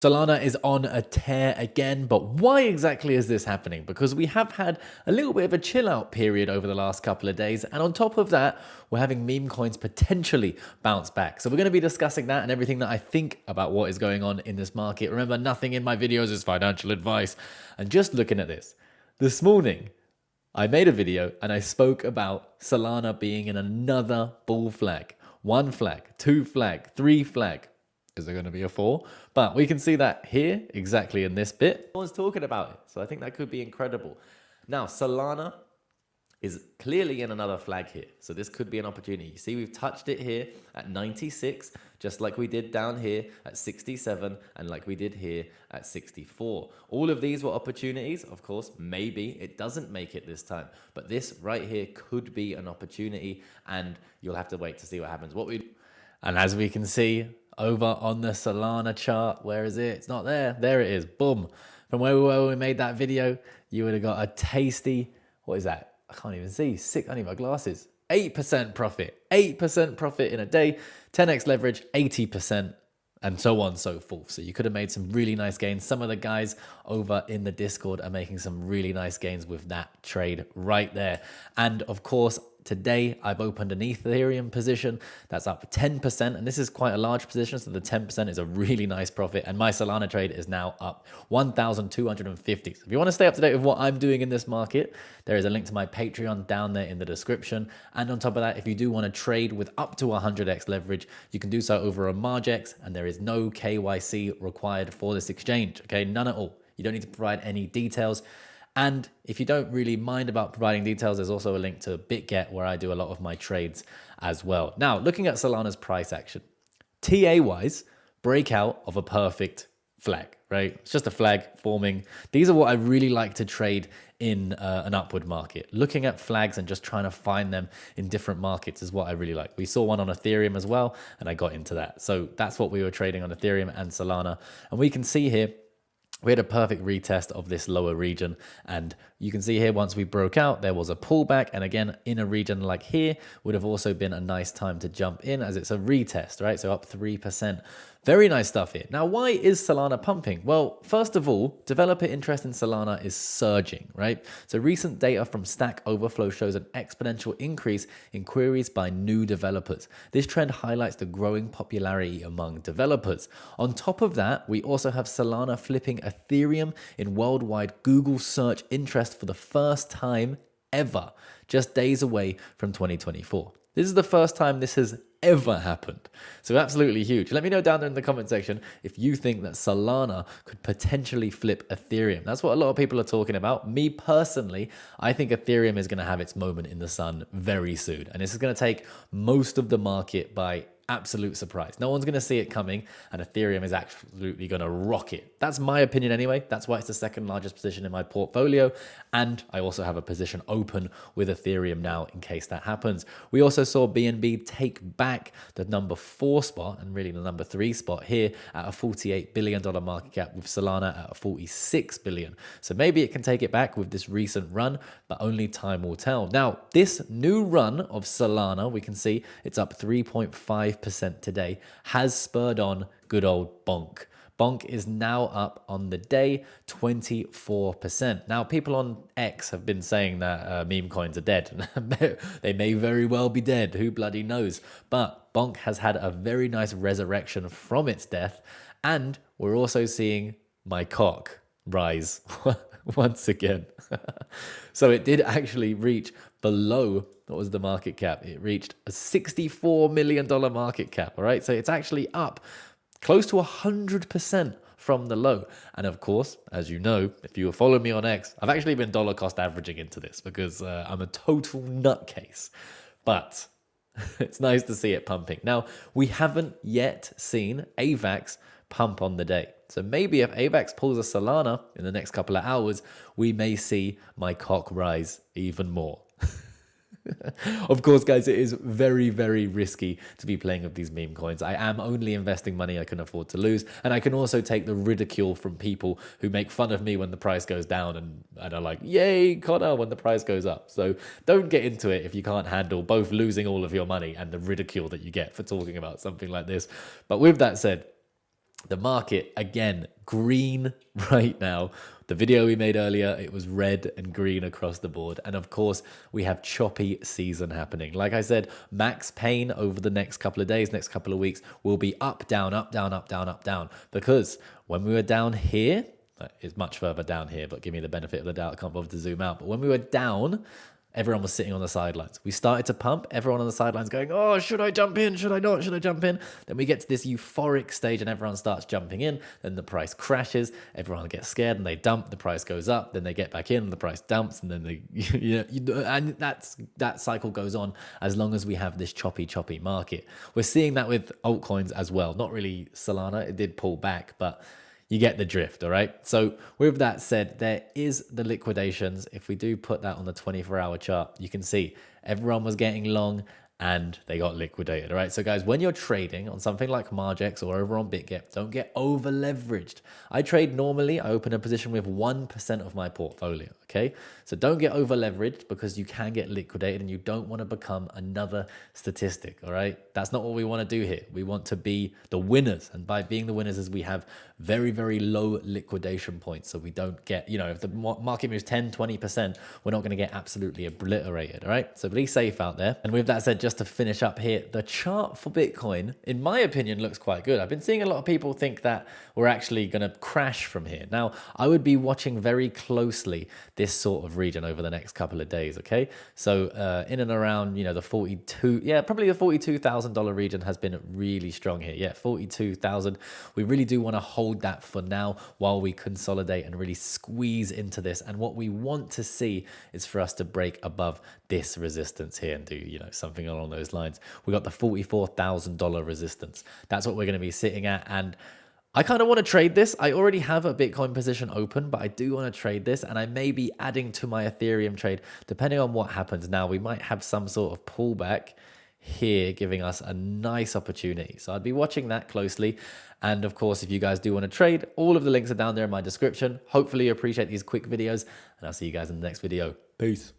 Solana is on a tear again, but why exactly is this happening? Because we have had a little bit of a chill out period over the last couple of days, and on top of that, we're having meme coins potentially bounce back. So we're going to be discussing that and everything that I think about what is going on in this market. Remember, nothing in my videos is financial advice. And just looking at this morning, I made a video and I spoke about Solana being in another bull flag. 1 flag, 2 flag, 3 flag. Is there going to be a 4? But we can see that here, exactly in this bit. No one's talking about it. So I think that could be incredible. Now, Solana is clearly in another flag here. So this could be an opportunity. You see, we've touched it here at 96, just like we did down here at 67, and like we did here at 64. All of these were opportunities. Of course, maybe it doesn't make it this time. But this right here could be an opportunity, and you'll have to wait to see what happens. And as we can see, over on the Solana chart, where is it? It's not there. There it is. Boom. From where we were when we made that video, you would have got a tasty, what is that? I can't even see. I don't even have glasses. 8% profit. 8% profit in a day. 10x leverage, 80%. And so on and so forth. So you could have made some really nice gains. Some of the guys over in the Discord are making some really nice gains with that trade right there. And of course, today I've opened an Ethereum position that's up 10%, and this is quite a large position, so the 10% is a really nice profit, and my Solana trade is now up 1,250. So if you want to stay up to date with what I'm doing in this market, there is a link to my Patreon down there in the description. And on top of that, if you do want to trade with up to 100x leverage, you can do so over a Margex, and there is no KYC required for this exchange, okay? None at all. You don't need to provide any details. And if you don't really mind about providing details, there's also a link to BitGet where I do a lot of my trades as well. Now, looking at Solana's price action, TA-wise, breakout of a perfect flag, right? It's just a flag forming. These are what I really like to trade in an upward market. Looking at flags and just trying to find them in different markets is what I really like. We saw one on Ethereum as well, and I got into that. So that's what we were trading on Ethereum and Solana. And we can see here, we had a perfect retest of this lower region, and you can see here once we broke out, there was a pullback, and again, in a region like here would have also been a nice time to jump in as it's a retest, right? So up 3%. Very nice stuff here. Now, why is Solana pumping? Well, first of all, developer interest in Solana is surging, right? So recent data from Stack Overflow shows an exponential increase in queries by new developers. This trend highlights the growing popularity among developers. On top of that, we also have Solana flipping Ethereum in worldwide Google search interest for the first time ever, just days away from 2024. This is the first time this has ever happened. So absolutely huge. Let me know down there in the comment section if you think that Solana could potentially flip Ethereum. That's what a lot of people are talking about. Me personally, I think Ethereum is going to have its moment in the sun very soon. And this is going to take most of the market by absolute surprise. No one's going to see it coming, and Ethereum is absolutely going to rock it. That's my opinion anyway. That's why it's the second largest position in my portfolio. And I also have a position open with Ethereum now in case that happens. We also saw BNB take back the number 4 spot and really the number 3 spot here at a $48 billion market cap, with Solana at a $46 billion. So maybe it can take it back with this recent run, but only time will tell. Now, this new run of Solana, we can see it's up 3.5% today, has spurred on good old Bonk. Bonk is now up on the day 24%. Now, people on X have been saying that meme coins are dead. They may very well be dead. Who bloody knows? But Bonk has had a very nice resurrection from its death. And we're also seeing my cock rise once again. So it did actually reach below, what was the market cap? It reached a $64 million market cap, all right? So it's actually up close to 100% from the low. And of course, as you know, if you follow me on X, I've actually been dollar cost averaging into this because I'm a total nutcase. But it's nice to see it pumping. Now, we haven't yet seen AVAX pump on the day. So maybe if AVAX pulls a Solana in the next couple of hours, we may see my cock rise even more. Of course, guys, it is very, very risky to be playing with these meme coins. I am only investing money I can afford to lose. And I can also take the ridicule from people who make fun of me when the price goes down and are like, yay, Connor, when the price goes up. So don't get into it if you can't handle both losing all of your money and the ridicule that you get for talking about something like this. But with that said, The market, again, green right now. The video we made earlier, it was red and green across the board. And of course, we have choppy season happening. Like I said, max pain over the next couple of days, next couple of weeks will be up, down, up, down, up, down, up, down. Because when we were down here, it's much further down here, but give me the benefit of the doubt. I can't bother to zoom out. But when we were down, everyone was sitting on the sidelines. We started to pump, everyone on the sidelines going, oh, should I jump in? Should I not? Should I jump in? Then we get to this euphoric stage and everyone starts jumping in. Then the price crashes. Everyone gets scared and they dump. The price goes up. Then they get back in and the price dumps. And then and that cycle goes on as long as we have this choppy market. We're seeing that with altcoins as well. Not really Solana. It did pull back, but you get the drift, all right? So with that said, there is the liquidations. If we do put that on the 24-hour chart, you can see everyone was getting long and they got liquidated, all right? So guys, when you're trading on something like Margex or over on BitGet, don't get over leveraged. I trade normally, I open a position with 1% of my portfolio, okay? So don't get over leveraged because you can get liquidated and you don't want to become another statistic, all right? That's not what we want to do here. We want to be the winners. And by being the winners is we have very, very low liquidation points. So we don't get, if the market moves 10, 20%, we're not going to get absolutely obliterated, all right? So be safe out there. And with that said, just to finish up here, the chart for Bitcoin, in my opinion, looks quite good. I've been seeing a lot of people think that we're actually going to crash from here. Now, I would be watching very closely this sort of region over the next couple of days, okay? So in and around, the 42, probably the $42,000 region has been really strong here. Yeah, 42,000. We really do want to hold that for now while we consolidate and really squeeze into this. And what we want to see is for us to break above this resistance here and do, something along those lines. We got the $44,000 resistance. That's what we're going to be sitting at. And I kind of want to trade this. I already have a Bitcoin position open, but I do want to trade this and I may be adding to my Ethereum trade depending on what happens now. We might have some sort of pullback here giving us a nice opportunity. So I'd be watching that closely. And of course, if you guys do want to trade, all of the links are down there in my description. Hopefully you appreciate these quick videos and I'll see you guys in the next video. Peace.